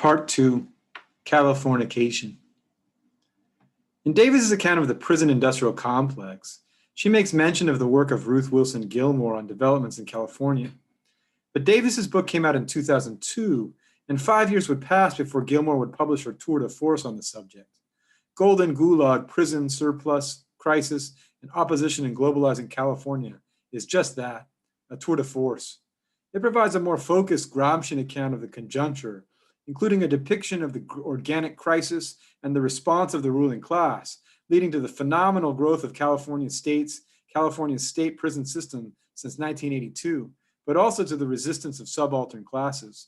Part 2, Californication. In Davis's account of the prison industrial complex, she makes mention of the work of Ruth Wilson Gilmore on developments in California. But Davis's book came out in 2002, and 5 years would pass before Gilmore would publish her tour de force on the subject. Golden Gulag, Prison, Surplus, Crisis, and Opposition in Globalizing California is just that, a tour de force. It provides a more focused Gramscian account of the conjuncture, including a depiction of the organic crisis and the response of the ruling class, leading to the phenomenal growth of California's state prison system since 1982, but also to the resistance of subaltern classes.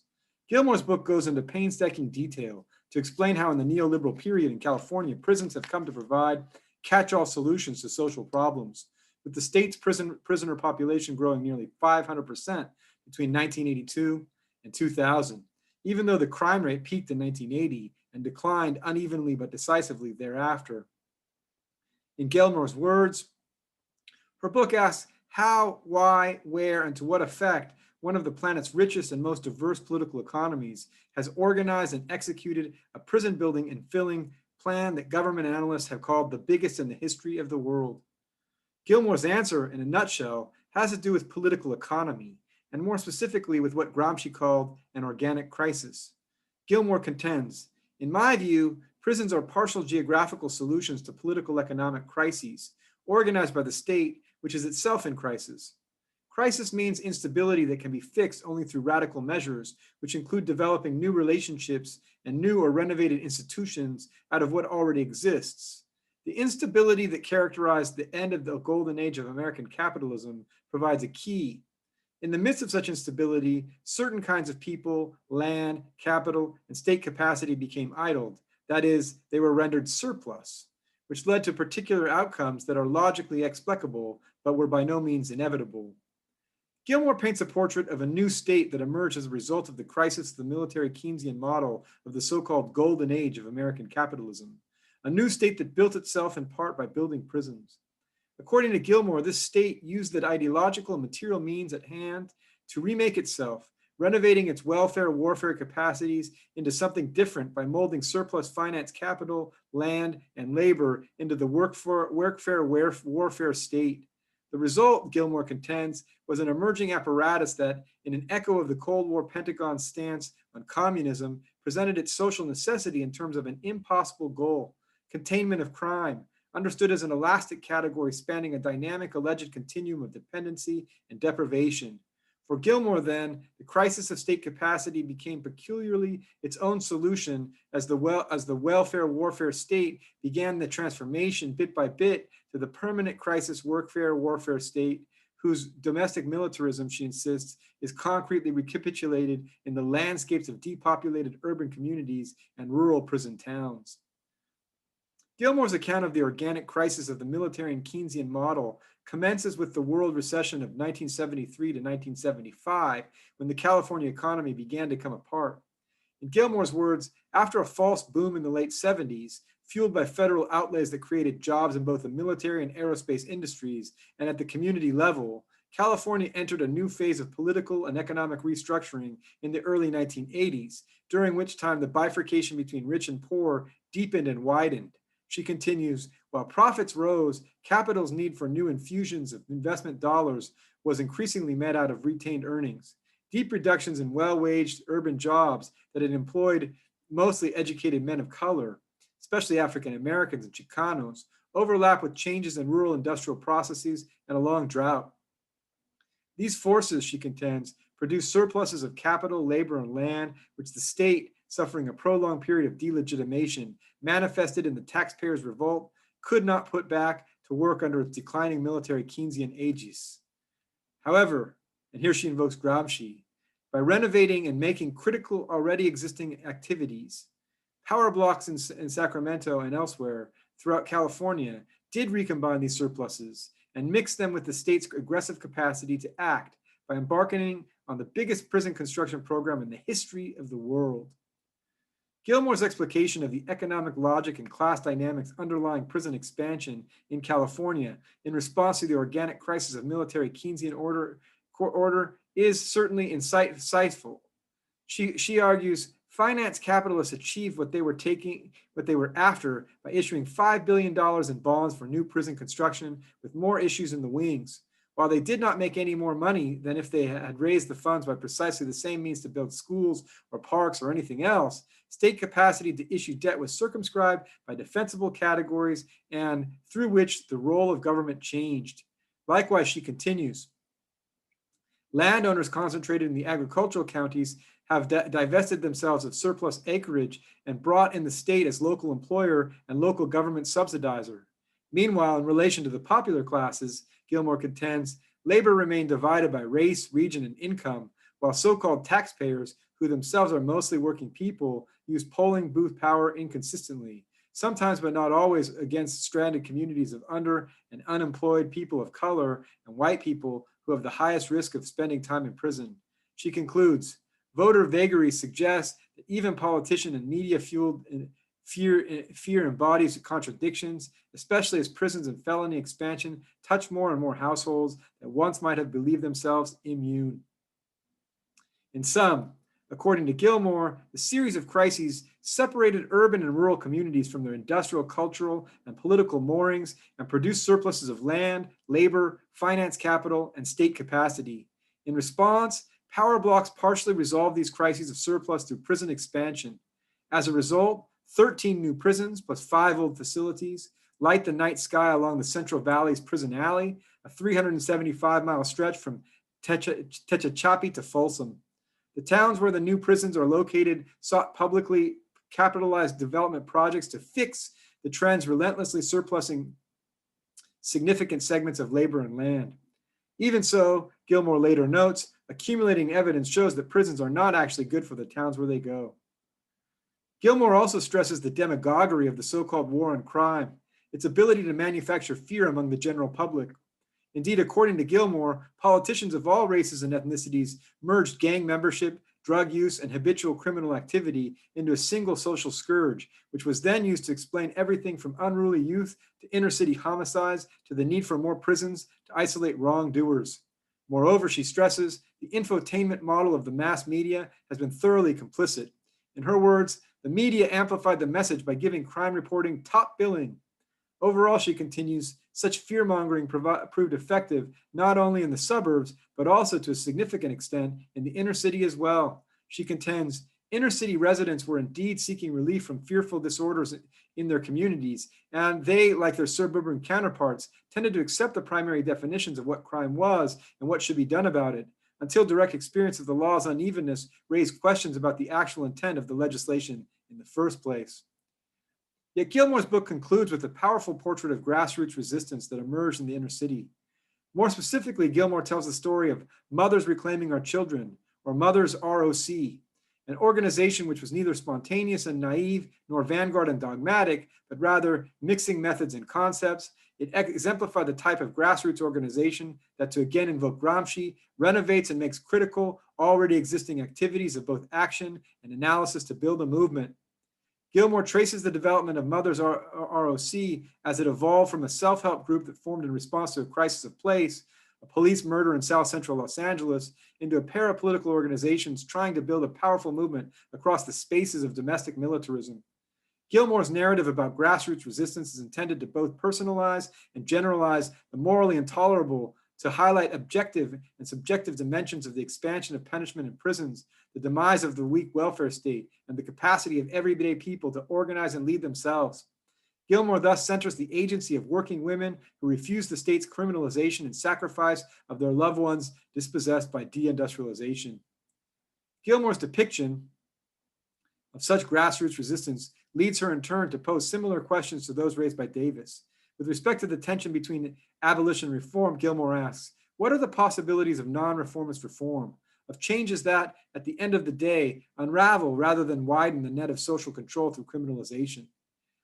Gilmore's book goes into painstaking detail to explain how in the neoliberal period in California, prisons have come to provide catch-all solutions to social problems, with the state's prisoner population growing nearly 500% between 1982 and 2000. Even though the crime rate peaked in 1980 and declined unevenly but decisively thereafter. In Gilmore's words, her book asks how, why, where, and to what effect one of the planet's richest and most diverse political economies has organized and executed a prison building and filling plan that government analysts have called the biggest in the history of the world. Gilmore's answer, in a nutshell, has to do with political economy, and more specifically with what Gramsci called an organic crisis. Gilmore contends, in my view, prisons are partial geographical solutions to political economic crises, organized by the state, which is itself in crisis. Crisis means instability that can be fixed only through radical measures, which include developing new relationships and new or renovated institutions out of what already exists. The instability that characterized the end of the golden age of American capitalism provides a key. In the midst of such instability, certain kinds of people, land, capital, and state capacity became idled. That is, they were rendered surplus, which led to particular outcomes that are logically explicable, but were by no means inevitable. Gilmore paints a portrait of a new state that emerged as a result of the crisis of the military Keynesian model of the so-called golden age of American capitalism, a new state that built itself in part by building prisons. According to Gilmore, this state used the ideological and material means at hand to remake itself, renovating its welfare warfare capacities into something different by molding surplus finance capital, land, and labor into the workfare warfare state. The result, Gilmore contends, was an emerging apparatus that, in an echo of the Cold War Pentagon's stance on communism, presented its social necessity in terms of an impossible goal, containment of crime, understood as an elastic category spanning a dynamic alleged continuum of dependency and deprivation. For Gilmore, then, the crisis of state capacity became peculiarly its own solution as the welfare warfare state began the transformation bit by bit to the permanent crisis workfare warfare state, whose domestic militarism, she insists, is concretely recapitulated in the landscapes of depopulated urban communities and rural prison towns. Gilmore's account of the organic crisis of the military and Keynesian model commences with the world recession of 1973 to 1975, when the California economy began to come apart. In Gilmore's words, after a false boom in the late 70s, fueled by federal outlays that created jobs in both the military and aerospace industries and at the community level, California entered a new phase of political and economic restructuring in the early 1980s, during which time the bifurcation between rich and poor deepened and widened. She continues, while profits rose, capital's need for new infusions of investment dollars was increasingly met out of retained earnings. Deep reductions in well-waged urban jobs that had employed mostly educated men of color, especially African Americans and Chicanos, overlap with changes in rural industrial processes and a long drought. These forces, she contends, produce surpluses of capital, labor, and land, which the state, suffering a prolonged period of delegitimation, manifested in the taxpayers' revolt, could not put back to work under its declining military Keynesian aegis. However, and here she invokes Gramsci, by renovating and making critical already existing activities, power blocks in Sacramento and elsewhere throughout California did recombine these surpluses and mix them with the state's aggressive capacity to act by embarking on the biggest prison construction program in the history of the world. Gilmore's explication of the economic logic and class dynamics underlying prison expansion in California in response to the organic crisis of military Keynesian order is certainly insightful. She argues, finance capitalists achieved what they were after by issuing $5 billion in bonds for new prison construction with more issues in the wings. While they did not make any more money than if they had raised the funds by precisely the same means to build schools or parks or anything else, state capacity to issue debt was circumscribed by defensible categories and through which the role of government changed. Likewise, she continues, landowners concentrated in the agricultural counties have divested themselves of surplus acreage and brought in the state as local employer and local government subsidizer. Meanwhile, in relation to the popular classes, Gilmore contends, labor remained divided by race, region, and income, while so-called taxpayers, who themselves are mostly working people, use polling booth power inconsistently, sometimes but not always against stranded communities of under and unemployed people of color and white people who have the highest risk of spending time in prison. She concludes, voter vagaries suggest that even politician and media-fueled fear embodies contradictions, especially as prisons and felony expansion touch more and more households that once might have believed themselves immune. In sum, according to Gilmore, the series of crises separated urban and rural communities from their industrial, cultural, and political moorings and produced surpluses of land, labor, finance capital, and state capacity. In response, power blocks partially resolved these crises of surplus through prison expansion. As a result, 13 new prisons plus 5 old facilities light the night sky along the Central Valley's Prison Alley, a 375-mile stretch from Tehachapi to Folsom. The towns where the new prisons are located sought publicly capitalized development projects to fix the trends relentlessly surplusing significant segments of labor and land. Even so, Gilmore later notes, accumulating evidence shows that prisons are not actually good for the towns where they go. Gilmore also stresses the demagoguery of the so-called war on crime, its ability to manufacture fear among the general public. Indeed, according to Gilmore, politicians of all races and ethnicities merged gang membership, drug use, and habitual criminal activity into a single social scourge, which was then used to explain everything from unruly youth to inner-city homicides to the need for more prisons to isolate wrongdoers. Moreover, she stresses, the infotainment model of the mass media has been thoroughly complicit. In her words, the media amplified the message by giving crime reporting top billing. Overall, she continues, such fear-mongering proved effective not only in the suburbs, but also to a significant extent in the inner city as well. She contends, inner city residents were indeed seeking relief from fearful disorders in their communities, and they, like their suburban counterparts, tended to accept the primary definitions of what crime was and what should be done about it, until direct experience of the law's unevenness raised questions about the actual intent of the legislation in the first place. Yet Gilmore's book concludes with a powerful portrait of grassroots resistance that emerged in the inner city. More specifically, Gilmore tells the story of Mothers Reclaiming Our Children, or Mothers ROC, an organization which was neither spontaneous and naive nor vanguard and dogmatic, but rather mixing methods and concepts. It exemplified the type of grassroots organization that, to again invoke Gramsci, renovates and makes critical already existing activities of both action and analysis to build a movement. Gilmore traces the development of Mothers ROC as it evolved from a self-help group that formed in response to a crisis of place, a police murder in South Central Los Angeles, into a parapolitical organizations trying to build a powerful movement across the spaces of domestic militarism. Gilmore's narrative about grassroots resistance is intended to both personalize and generalize the morally intolerable, to highlight objective and subjective dimensions of the expansion of punishment in prisons, the demise of the weak welfare state, and the capacity of everyday people to organize and lead themselves. Gilmore thus centers the agency of working women who refuse the state's criminalization and sacrifice of their loved ones dispossessed by deindustrialization. Gilmore's depiction of such grassroots resistance leads her in turn to pose similar questions to those raised by Davis. With respect to the tension between abolition and reform, Gilmore asks, what are the possibilities of non-reformist reform, of changes that, at the end of the day, unravel rather than widen the net of social control through criminalization?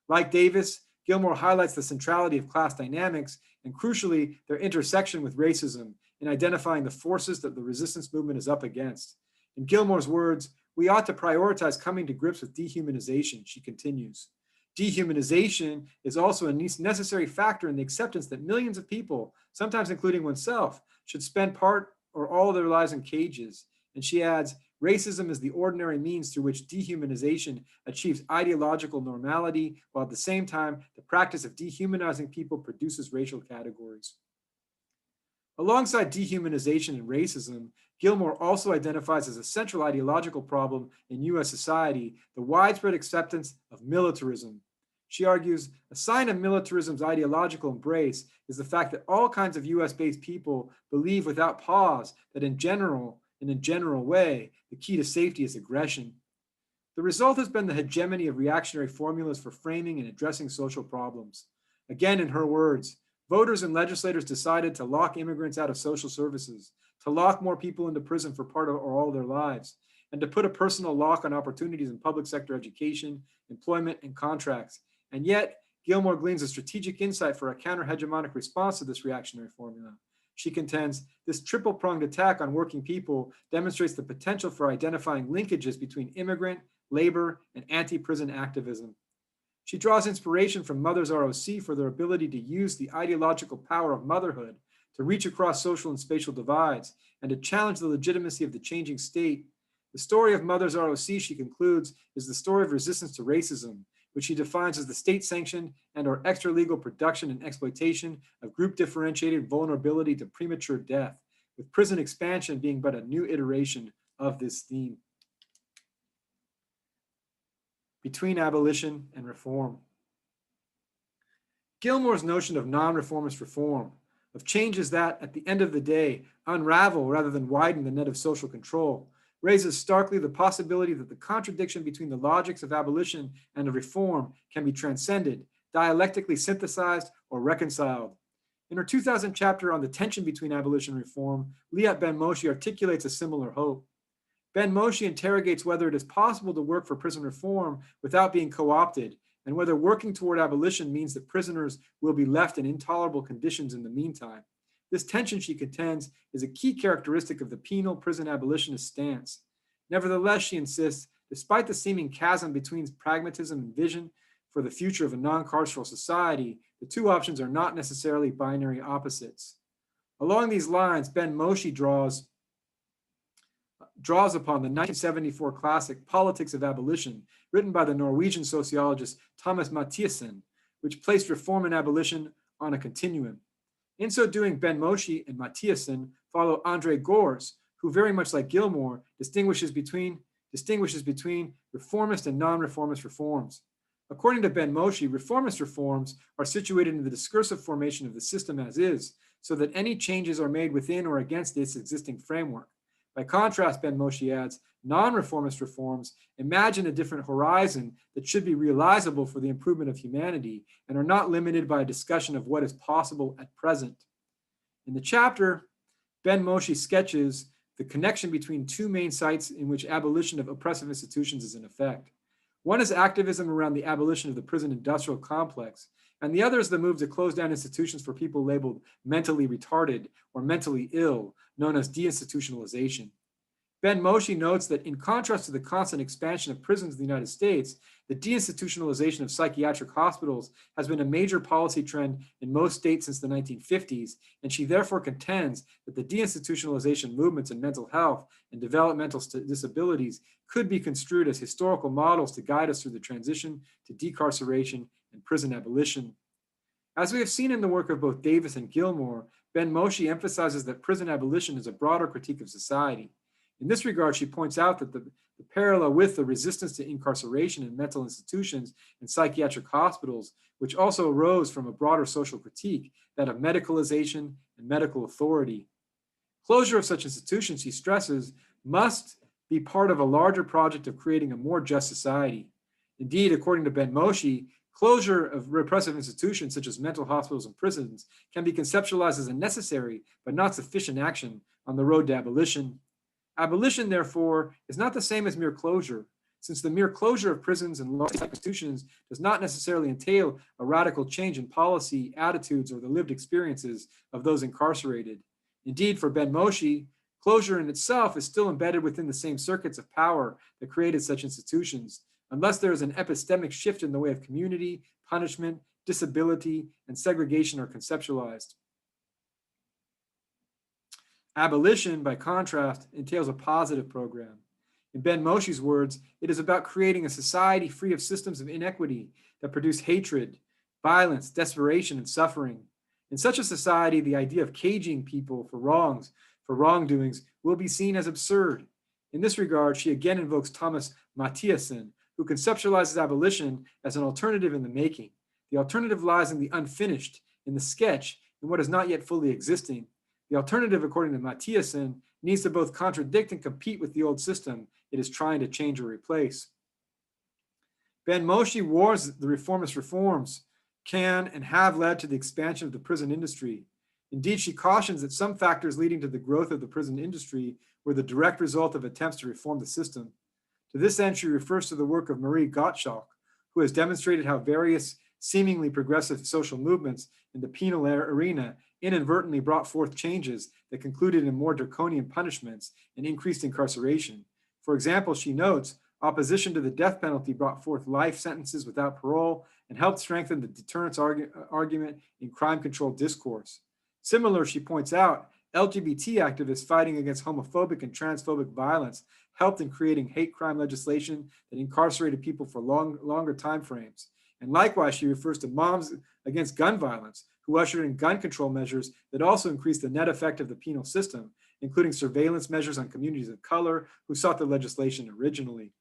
Like Davis, Gilmore highlights the centrality of class dynamics and, crucially, their intersection with racism in identifying the forces that the resistance movement is up against. In Gilmore's words, we ought to prioritize coming to grips with dehumanization, she continues. Dehumanization is also a necessary factor in the acceptance that millions of people, sometimes including oneself, should spend part or all of their lives in cages. And she adds, Racism is the ordinary means through which dehumanization achieves ideological normality, while at the same time, the practice of dehumanizing people produces racial categories. Alongside dehumanization and racism, Gilmore also identifies as a central ideological problem in US society the widespread acceptance of militarism. She argues a sign of militarism's ideological embrace is the fact that all kinds of US-based people believe without pause that in a general way, the key to safety is aggression. The result has been the hegemony of reactionary formulas for framing and addressing social problems. Again, in her words, voters and legislators decided to lock immigrants out of social services, to lock more people into prison for part or all their lives, and to put a personal lock on opportunities in public sector education, employment, and contracts. And yet, Gilmore gleans a strategic insight for a counter-hegemonic response to this reactionary formula. She contends this triple-pronged attack on working people demonstrates the potential for identifying linkages between immigrant, labor, and anti-prison activism. She draws inspiration from Mothers ROC for their ability to use the ideological power of motherhood to reach across social and spatial divides and to challenge the legitimacy of the changing state. The story of Mothers ROC, she concludes, is the story of resistance to racism, which she defines as the state-sanctioned and or extra-legal production and exploitation of group-differentiated vulnerability to premature death, with prison expansion being but a new iteration of this theme. Between abolition and reform. Gilmore's notion of non-reformist reform, of changes that, at the end of the day, unravel rather than widen the net of social control, raises starkly the possibility that the contradiction between the logics of abolition and of reform can be transcended, dialectically synthesized, or reconciled. In her 2000 chapter on the tension between abolition and reform, Liat Ben-Moshe articulates a similar hope. Ben-Moshe interrogates whether it is possible to work for prison reform without being co-opted, and whether working toward abolition means that prisoners will be left in intolerable conditions in the meantime. This tension, she contends, is a key characteristic of the penal prison abolitionist stance. Nevertheless, she insists, despite the seeming chasm between pragmatism and vision for the future of a non-carceral society, the two options are not necessarily binary opposites. Along these lines, Ben-Moshe draws upon the 1974 classic Politics of Abolition, written by the Norwegian sociologist Thomas Mathiesen, which placed reform and abolition on a continuum. In so doing, Ben-Moshe and Mathiesen follow Andre Gors, who very much like Gilmore distinguishes between reformist and non-reformist reforms. According to Ben-Moshe, reformist reforms are situated in the discursive formation of the system as is, so that any changes are made within or against its existing framework. By contrast, Ben-Moshe adds, non-reformist reforms imagine a different horizon that should be realizable for the improvement of humanity and are not limited by a discussion of what is possible at present. In the chapter, Ben-Moshe sketches the connection between two main sites in which abolition of oppressive institutions is in effect. One is activism around the abolition of the prison industrial complex, and the other is the move to close down institutions for people labeled mentally retarded or mentally ill, known as deinstitutionalization. Ben-Moshe notes that in contrast to the constant expansion of prisons in the United States, the deinstitutionalization of psychiatric hospitals has been a major policy trend in most states since the 1950s, and she therefore contends that the deinstitutionalization movements in mental health and developmental disabilities could be construed as historical models to guide us through the transition to decarceration and prison abolition. As we have seen in the work of both Davis and Gilmore, Ben-Moshe emphasizes that prison abolition is a broader critique of society. In this regard, she points out that the parallel with the resistance to incarceration in mental institutions and psychiatric hospitals, which also arose from a broader social critique, that of medicalization and medical authority. Closure of such institutions, she stresses, must be part of a larger project of creating a more just society. Indeed, according to Ben-Moshe, closure of repressive institutions such as mental hospitals and prisons can be conceptualized as a necessary but not sufficient action on the road to abolition. Abolition, therefore, is not the same as mere closure, since the mere closure of prisons and large institutions does not necessarily entail a radical change in policy, attitudes, or the lived experiences of those incarcerated. Indeed, for Ben-Moshe, closure in itself is still embedded within the same circuits of power that created such institutions, unless there is an epistemic shift in the way of community, punishment, disability, and segregation are conceptualized. Abolition, by contrast, entails a positive program. In Ben Moshe's words, it is about creating a society free of systems of inequity that produce hatred, violence, desperation, and suffering. In such a society, the idea of caging people for wrongdoings, will be seen as absurd. In this regard, she again invokes Thomas Mathiasson, who conceptualizes abolition as an alternative in the making. The alternative lies in the unfinished, in the sketch, in what is not yet fully existing. The alternative, according to Mathiasson, needs to both contradict and compete with the old system it is trying to change or replace. Ben Moshe warns the reformist reforms can and have led to the expansion of the prison industry. Indeed, she cautions that some factors leading to the growth of the prison industry were the direct result of attempts to reform the system. To this end, she refers to the work of Marie Gottschalk, who has demonstrated how various seemingly progressive social movements in the penal arena inadvertently brought forth changes that concluded in more draconian punishments and increased incarceration. For example, she notes, opposition to the death penalty brought forth life sentences without parole and helped strengthen the deterrence argument in crime-controlled discourse. Similar, she points out, LGBT activists fighting against homophobic and transphobic violence helped in creating hate crime legislation that incarcerated people for longer time frames. And likewise, she refers to Moms Against Gun Violence, who ushered in gun control measures that also increased the net effect of the penal system, including surveillance measures on communities of color who sought the legislation originally.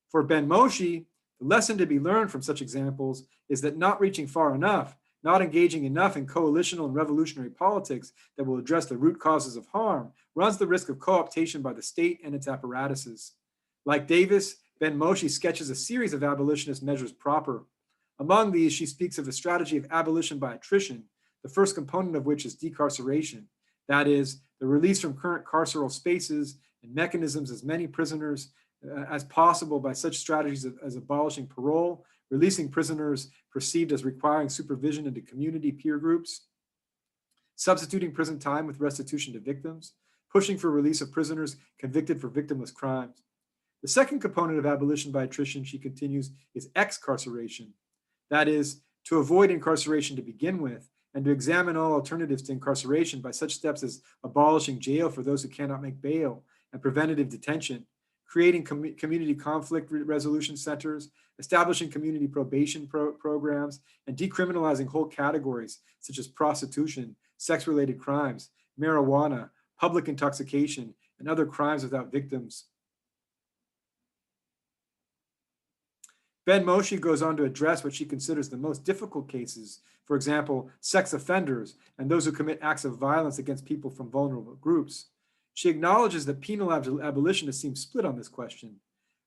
For Ben Moshe, the lesson to be learned from such examples is that not reaching far enough, not engaging enough in coalitional and revolutionary politics that will address the root causes of harm, runs the risk of co-optation by the state and its apparatuses. Like Davis, Ben Moshe sketches a series of abolitionist measures proper. Among these, she speaks of a strategy of abolition by attrition, the first component of which is decarceration, that is, the release from current carceral spaces and mechanisms as many prisoners as possible by such strategies as abolishing parole, releasing prisoners perceived as requiring supervision into community peer groups, substituting prison time with restitution to victims, pushing for release of prisoners convicted for victimless crimes. The second component of abolition by attrition, she continues, is excarceration. That is, to avoid incarceration to begin with, and to examine all alternatives to incarceration by such steps as abolishing jail for those who cannot make bail and preventative detention, creating community conflict resolution centers, establishing community probation programs, and decriminalizing whole categories such as prostitution, sex-related crimes, marijuana, public intoxication, and other crimes without victims. Ben Moshe goes on to address what she considers the most difficult cases, for example, sex offenders and those who commit acts of violence against people from vulnerable groups. She acknowledges that penal abolitionists seem split on this question.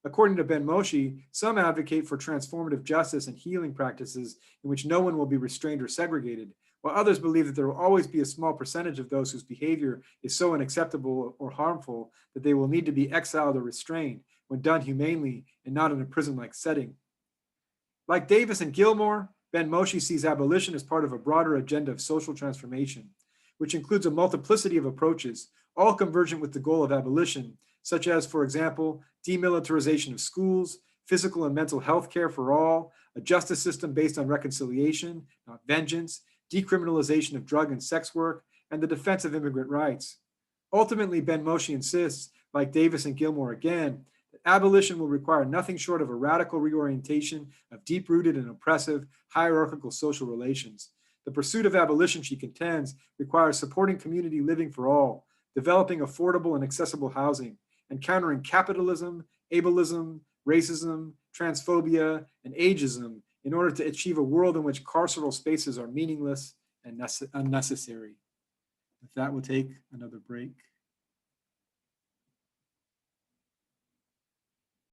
According to Ben Moshe, some advocate for transformative justice and healing practices in which no one will be restrained or segregated, while others believe that there will always be a small percentage of those whose behavior is so unacceptable or harmful that they will need to be exiled or restrained when done humanely and not in a prison-like setting. Like Davis and Gilmore, Ben Moshe sees abolition as part of a broader agenda of social transformation, which includes a multiplicity of approaches, all convergent with the goal of abolition, such as, for example, demilitarization of schools, physical and mental health care for all, a justice system based on reconciliation, not vengeance, decriminalization of drug and sex work, and the defense of immigrant rights. Ultimately, Ben Moshe insists, like Davis and Gilmore again, that abolition will require nothing short of a radical reorientation of deep-rooted and oppressive hierarchical social relations. The pursuit of abolition, she contends, requires supporting community living for all, developing affordable and accessible housing, and countering capitalism, ableism, racism, transphobia, and ageism in order to achieve a world in which carceral spaces are meaningless and unnecessary. With that, we'll take another break.